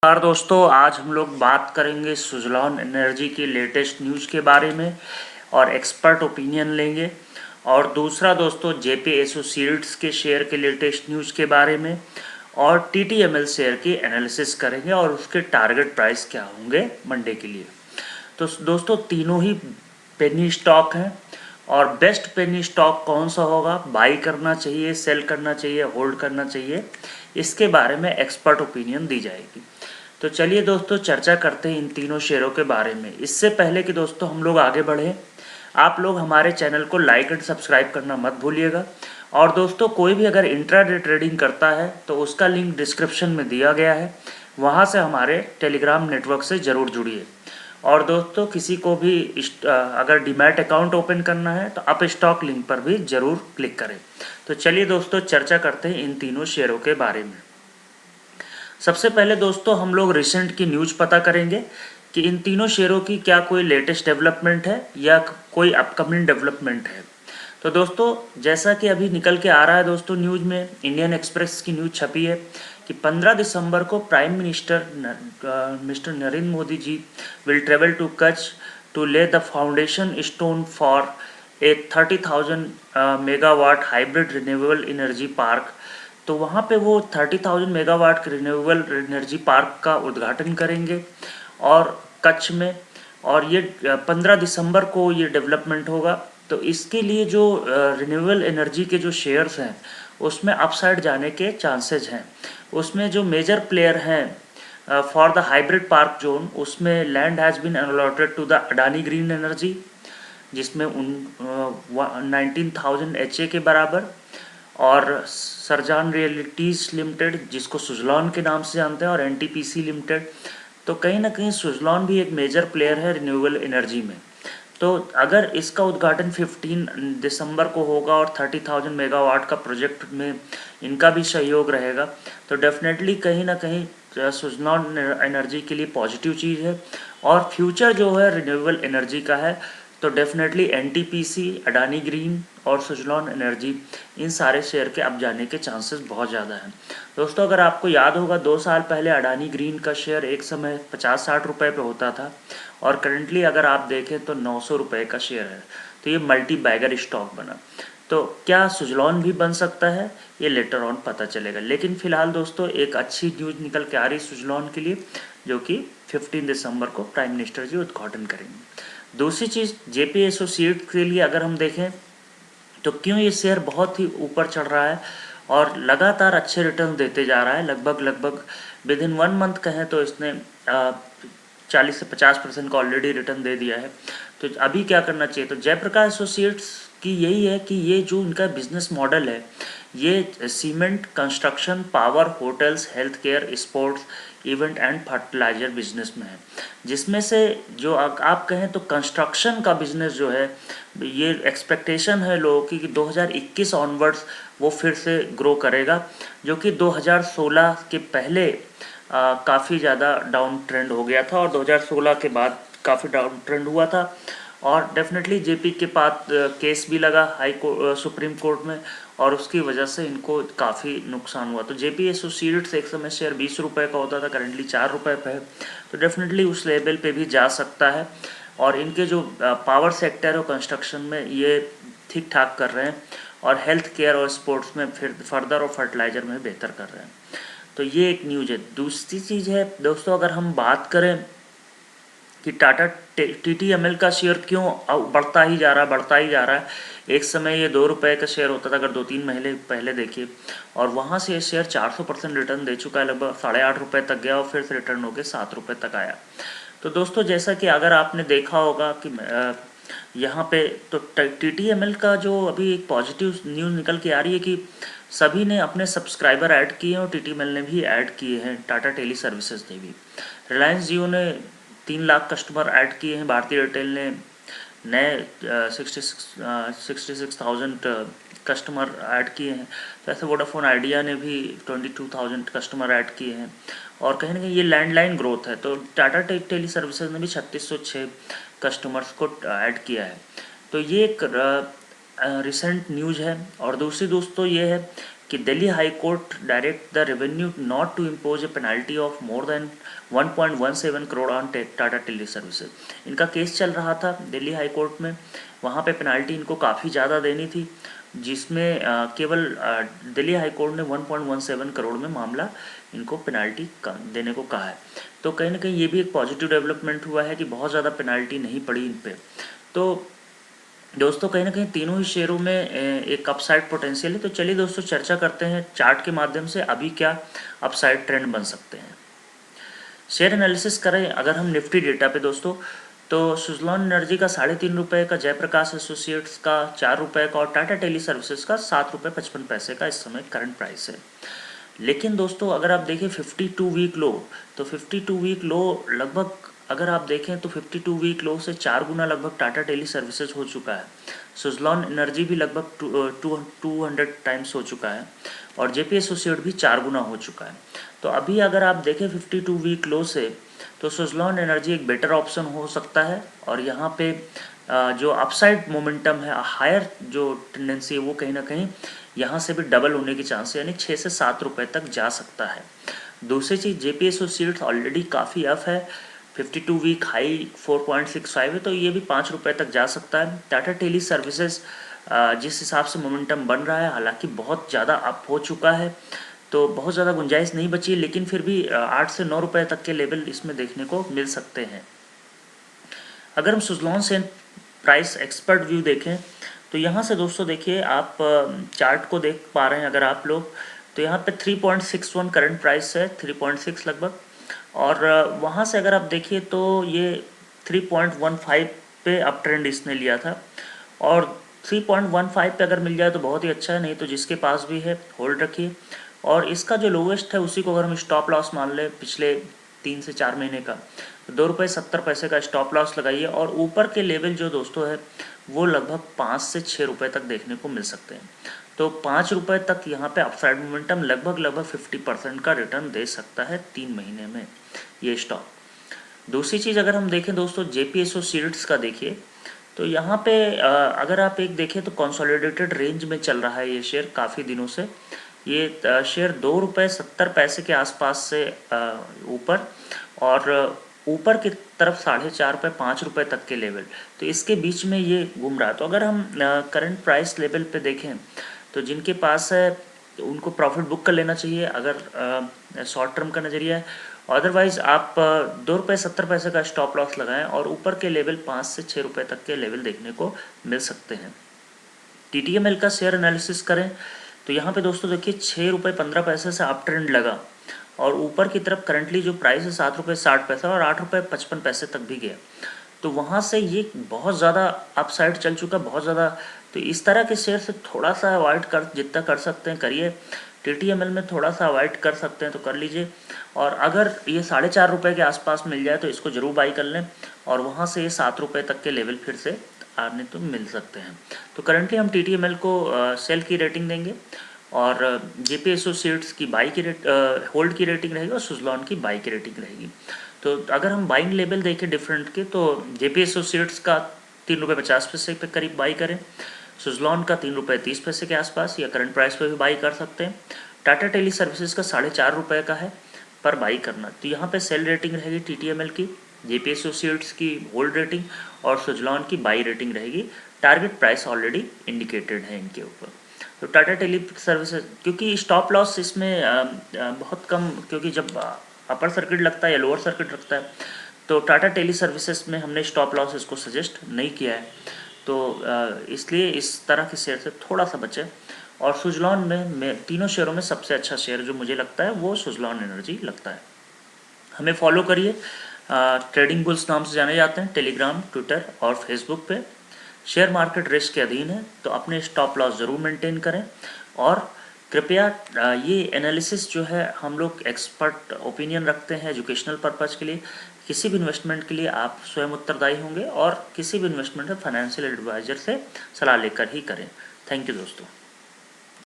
नमस्कार दोस्तों, आज हम लोग बात करेंगे सुज़लॉन एनर्जी की लेटेस्ट न्यूज़ के बारे में और एक्सपर्ट ओपिनियन लेंगे। और दूसरा दोस्तों, जेपी एसोसिएट्स के शेयर के लेटेस्ट न्यूज़ के बारे में और टीटीएमएल शेयर की एनालिसिस करेंगे और उसके टारगेट प्राइस क्या होंगे मंडे के लिए। तो दोस्तों, तीनों ही पेनी स्टॉक हैं और बेस्ट पेनी स्टॉक कौन सा होगा, बाई करना चाहिए, सेल करना चाहिए, होल्ड करना चाहिए, इसके बारे में एक्सपर्ट ओपिनियन दी जाएगी। तो चलिए दोस्तों, चर्चा करते हैं इन तीनों शेयरों के बारे में। इससे पहले कि दोस्तों हम लोग आगे बढ़ें, आप लोग हमारे चैनल को लाइक एंड सब्सक्राइब करना मत भूलिएगा। और दोस्तों, कोई भी अगर इंट्राडे ट्रेडिंग करता है तो उसका लिंक डिस्क्रिप्शन में दिया गया है, वहाँ से हमारे टेलीग्राम नेटवर्क से ज़रूर जुड़िए। और दोस्तों, किसी को भी अगर डीमैट अकाउंट ओपन करना है तो आप स्टॉक लिंक पर भी ज़रूर क्लिक करें। तो चलिए दोस्तों, चर्चा करते हैं इन तीनों शेयरों के बारे में। सबसे पहले दोस्तों, हम लोग रिसेंट की न्यूज़ पता करेंगे कि इन तीनों शेयरों की क्या कोई लेटेस्ट डेवलपमेंट है या कोई अपकमिंग डेवलपमेंट है। तो दोस्तों, जैसा कि अभी निकल के आ रहा है दोस्तों, न्यूज़ में इंडियन एक्सप्रेस की न्यूज़ छपी है कि 15 दिसंबर को prime minister mister Narendra Modi ji will travel to Kutch to lay the foundation stone for a 30,000 megawatt hybrid renewable energy park. तो वहाँ पे वो 30,000 मेगावाट रिन्यूएबल एनर्जी पार्क का उद्घाटन करेंगे और कच्छ में। और ये 15 दिसंबर को ये डेवलपमेंट होगा। तो इसके लिए जो रिन्यूएबल एनर्जी के जो शेयर्स हैं उसमें अपसाइड जाने के चांसेस हैं। उसमें जो मेजर प्लेयर हैं for the hybrid park zone, उसमें land has been allotted to the Adani green energy, जिसमें 19,000 HA के बराबर, और सरजान रियलिटीज़ लिमिटेड, जिसको सुज़लॉन के नाम से जानते हैं, और एनटीपीसी लिमिटेड। तो कहीं ना कहीं सुज़लॉन भी एक मेजर प्लेयर है रिन्यूएबल एनर्जी में। तो अगर इसका उद्घाटन 15 दिसंबर को होगा और 30,000 मेगावाट का प्रोजेक्ट में इनका भी सहयोग रहेगा, तो डेफिनेटली कहीं ना कहीं सुज़लॉन एनर्जी के लिए पॉजिटिव चीज़ है। और फ्यूचर जो है रिन्यूएबल एनर्जी का है, तो डेफिनेटली एनटीपीसी, अडानी ग्रीन और सुज़लॉन एनर्जी, इन सारे शेयर के अब जाने के चांसेस बहुत ज़्यादा हैं। दोस्तों, अगर आपको याद होगा, 2 साल पहले अडानी ग्रीन का शेयर एक समय 50-60 रुपये पे होता था और करंटली अगर आप देखें तो 900 रुपये का शेयर है। तो ये मल्टी बैगर स्टॉक बना। तो क्या सुज़लॉन भी बन सकता है, ये लेटर ऑन पता चलेगा। लेकिन फ़िलहाल दोस्तों, एक अच्छी न्यूज़ निकल के आ रही सुज़लॉन के लिए, जो कि 15 दिसंबर को प्राइम मिनिस्टर जी उद्घाटन करेंगे। दूसरी चीज़, जेपी एसोसिएट के लिए अगर हम देखें तो क्यों ये शेयर बहुत ही ऊपर चढ़ रहा है और लगातार अच्छे रिटर्न देते जा रहा है। लगभग विद इन 1 मंथ कहें तो इसने 40 से 50% का ऑलरेडी रिटर्न दे दिया है। तो अभी क्या करना चाहिए, तो जयप्रकाश एसोसिएट्स की यही है कि ये जो इनका बिजनेस मॉडल है, ये cement, construction, power, hotels, health care, sports, event and fertiliser business में है। जिसमें से जो आप कहें तो कंस्ट्रक्शन का बिजनेस जो है, ये एक्सपेक्टेशन है लोगों की कि 2021 ऑनवर्ड्स वो फिर से ग्रो करेगा, जो कि 2016 के पहले काफ़ी ज़्यादा डाउन ट्रेंड हो गया था और 2016 के बाद काफ़ी डाउन ट्रेंड हुआ था। और डेफिनेटली जेपी के पास केस भी लगा सुप्रीम कोर्ट में, और उसकी वजह से इनको काफ़ी नुकसान हुआ। तो जेपी एसोसिएट्स एक समय शेयर 20 रुपये का होता था, करंटली 4 रुपये पे है। तो डेफिनेटली उस लेवल पे भी जा सकता है। और इनके जो पावर सेक्टर और कंस्ट्रक्शन में ये ठीक ठाक कर रहे हैं, और हेल्थ केयर और स्पोर्ट्स में फिर फर्दर और फर्टिलाइज़र में बेहतर कर रहे हैं। तो ये एक न्यूज़ है। दूसरी चीज़ है दोस्तों, अगर हम बात करें कि टाटा टीटीएमएल का शेयर क्यों बढ़ता ही जा रहा है। एक समय ये 2 रुपये का शेयर होता था, अगर 2-3 महीने पहले देखिए, और वहाँ से ये शेयर 400% रिटर्न दे चुका है, लगभग 8.5 रुपये तक गया और फिर से रिटर्न होकर 7 रुपये तक आया। तो दोस्तों, जैसा कि अगर आपने देखा होगा कि यहाँ पे तो टीटीएमएल का जो अभी एक पॉजिटिव न्यूज़ निकल के आ रही है कि सभी ने अपने सब्सक्राइबर ऐड किए हैं और टीटीएमएल ने भी ऐड किए हैं, टाटा टेली सर्विसेज ने भी। रिलायंस जियो ने 3 लाख कस्टमर ऐड किए हैं, भारतीय एयरटेल ने नए 66,000 कस्टमर ऐड किए हैं। तो ऐसे वोडाफोन आइडिया ने भी 22,000 कस्टमर ऐड किए हैं। और कहीं ना कहीं ये लैंडलाइन ग्रोथ है। तो टाटा टेली सर्विसेज ने भी 3606 कस्टमर्स को ऐड किया है। तो ये एक रिसेंट न्यूज़ है। और दूसरी दोस्तों ये है कि Delhi high court direct the revenue not to impose a penalty of more than 1.17 crore on Tata Teleservices. इनका केस चल रहा था दिल्ली हाई कोर्ट में, वहाँ पे पेनल्टी इनको काफ़ी ज़्यादा देनी थी, जिसमें केवल दिल्ली हाई कोर्ट ने 1.17 करोड़ में मामला इनको पेनल्टी देने को कहा है। तो कहीं ना कहीं ये भी एक पॉजिटिव डेवलपमेंट हुआ है कि बहुत ज़्यादा पेनल्टी नहीं पड़ी इन पे। तो दोस्तों कहीं ना कहीं तीनों ही शेयरों में एक अपसाइड पोटेंशियल है। तो चलिए दोस्तों चर्चा करते हैं चार्ट के माध्यम से अभी क्या अपसाइड ट्रेंड बन सकते हैं। शेयर एनालिसिस करें अगर हम निफ्टी डेटा पे दोस्तों, तो सुजलॉन एनर्जी का 3.5 रुपये का, जयप्रकाश एसोसिएट्स का 4 रुपये का और टाटा टेली सर्विसेज का 7.55 रुपये का इस समय करंट प्राइस है। लेकिन दोस्तों अगर आप देखें 52 वीक लो, तो 52 वीक लो लगभग अगर आप देखें तो 52 वीक लो से 4 गुना लगभग टाटा टेली सर्विसेज हो चुका है। सुजलॉन एनर्जी भी लगभग 200 टाइम्स हो चुका है और जेपी एसोसिएट भी 4 गुना हो चुका है। तो अभी अगर आप देखें 52 वीक लो से, तो सुजलॉन एनर्जी एक बेटर ऑप्शन हो सकता है और यहाँ पे जो अपसाइड मोमेंटम है, हायर जो टेंडेंसी है वो कहीं ना कहीं यहाँ से भी डबल होने की चांस है, यानी 6 से 7 रुपये तक जा सकता है। दूसरी चीज़ जेपी एसोसिएट्स ऑलरेडी काफ़ी अप है, 52 वीक हाई 4.65 है, तो ये भी 5 रुपये तक जा सकता है। टाटा टेली सर्विसेज जिस हिसाब से मोमेंटम बन रहा है, हालांकि बहुत ज़्यादा अप हो चुका है, तो बहुत ज़्यादा गुंजाइश नहीं बची, लेकिन फिर भी 8 से 9 रुपये तक के लेवल इसमें देखने को मिल सकते हैं। अगर हम सुजलॉन से प्राइस एक्सपर्ट व्यू देखें, तो यहाँ से दोस्तों देखिए आप चार्ट को देख पा रहे हैं अगर आप लोग, तो यहाँ पे 3.61 करंट प्राइस है, 3.6 लगभग, और वहाँ से अगर आप देखिए तो ये 3.15 पे अप ट्रेंड इसने लिया था, और 3.15 पे अगर मिल जाए तो बहुत ही अच्छा है, नहीं तो जिसके पास भी है होल्ड रखिए। और इसका जो लोवेस्ट है उसी को अगर हम स्टॉप लॉस मान लें पिछले 3 से 4 महीने का, तो 2.70 रुपये का स्टॉप लॉस लगाइए, और ऊपर के लेवल जो दोस्तों है वो लगभग 5 से 6 रुपये तक देखने को मिल सकते हैं। तो 5 रुपये तक यहाँ पे अपसाइड मोमेंटम लगभग 50% का रिटर्न दे सकता है 3 महीने में ये स्टॉक। दूसरी चीज़ अगर हम देखें दोस्तों जेपी एसोसिएट्स का देखिए, तो यहाँ पे अगर आप एक देखें तो कंसोलिडेटेड रेंज में चल रहा है ये शेयर काफ़ी दिनों से। ये शेयर 2.70 रुपये के आसपास से ऊपर, और ऊपर की तरफ 4.5 रुपये 5 रुपये तक के लेवल, तो इसके बीच में ये घूम रहा है। तो अगर हम करंट प्राइस लेवल पे देखें तो जिनके पास है उनको प्रॉफिट बुक कर लेना चाहिए अगर शॉर्ट टर्म का नज़रिया है। अदरवाइज़ आप 2.70 रुपये का स्टॉप लॉस लगाएं और ऊपर के लेवल 5 से 6 रुपये तक के लेवल देखने को मिल सकते हैं। TTML का शेयर एनालिसिस करें तो यहाँ पे दोस्तों देखिए 6.15 रुपये से अप ट्रेंड लगा, और ऊपर की तरफ करंटली जो प्राइस है 7.60 रुपये और 8.55 रुपये तक भी गया, तो वहाँ से ये बहुत ज़्यादा अपसाइड चल चुका, बहुत ज़्यादा। तो इस तरह के शेयर से थोड़ा सा अवॉइड कर, जितना कर सकते हैं करिए। TTML में थोड़ा सा अवॉइड कर सकते हैं तो कर लीजिए, और अगर ये 4.5 रुपये के आसपास मिल जाए तो इसको ज़रूर बाई कर लें, और वहाँ से ये 7 रुपये तक के लेवल फिर से आने तो मिल सकते हैं। तो करंटली हम TTML को सेल की रेटिंग देंगे, और जेपी एसोसिएट्स की बाई की होल्ड की रेटिंग रहेगी, और सुजलॉन की बाई की रेटिंग रहेगी। तो अगर हम बाइंग लेवल देखें डिफरेंट के, तो जेपी एसोसिएट्स का 3.50 रुपये पे करीब बाई करें, सुजलॉन का 3.30 रुपये के आसपास या करंट प्राइस पे भी बाई कर सकते हैं। टाटा टेली सर्विसेज का 4.5 रुपये का है पर बाई करना, तो यहाँ पे सेल रेटिंग रहेगी TTML की, जेपी एसोसिएट्स की होल्ड रेटिंग, और सुजलॉन की बाई रेटिंग रहेगी। टारगेट प्राइस ऑलरेडी इंडिकेटेड है इनके ऊपर। तो टाटा टेली सर्विसेज, क्योंकि स्टॉप लॉस इसमें बहुत कम, क्योंकि जब अपर सर्किट लगता है या लोअर सर्किट लगता है, तो टाटा टेली सर्विसेज में हमने स्टॉप लॉस इसको सजेस्ट नहीं किया है, तो इसलिए इस तरह के शेयर से थोड़ा सा बचें। और सुजलॉन में तीनों शेयरों में सबसे अच्छा शेयर जो मुझे लगता है वो सुजलॉन एनर्जी लगता है। हमें फॉलो करिए, ट्रेडिंग बुल्स नाम से जाने जाते हैं, टेलीग्राम, ट्विटर और फेसबुक पे। शेयर मार्केट रिस्क के अधीन है, तो अपने स्टॉप लॉस ज़रूर मेंटेन करें, और कृपया ये एनालिसिस जो है हम लोग एक्सपर्ट ओपिनियन रखते हैं एजुकेशनल पर्पज़ के लिए। किसी भी इन्वेस्टमेंट के लिए आप स्वयं उत्तरदायी होंगे, और किसी भी इन्वेस्टमेंट में फाइनेंशियल एडवाइज़र से सलाह लेकर ही करें। थैंक यू दोस्तों।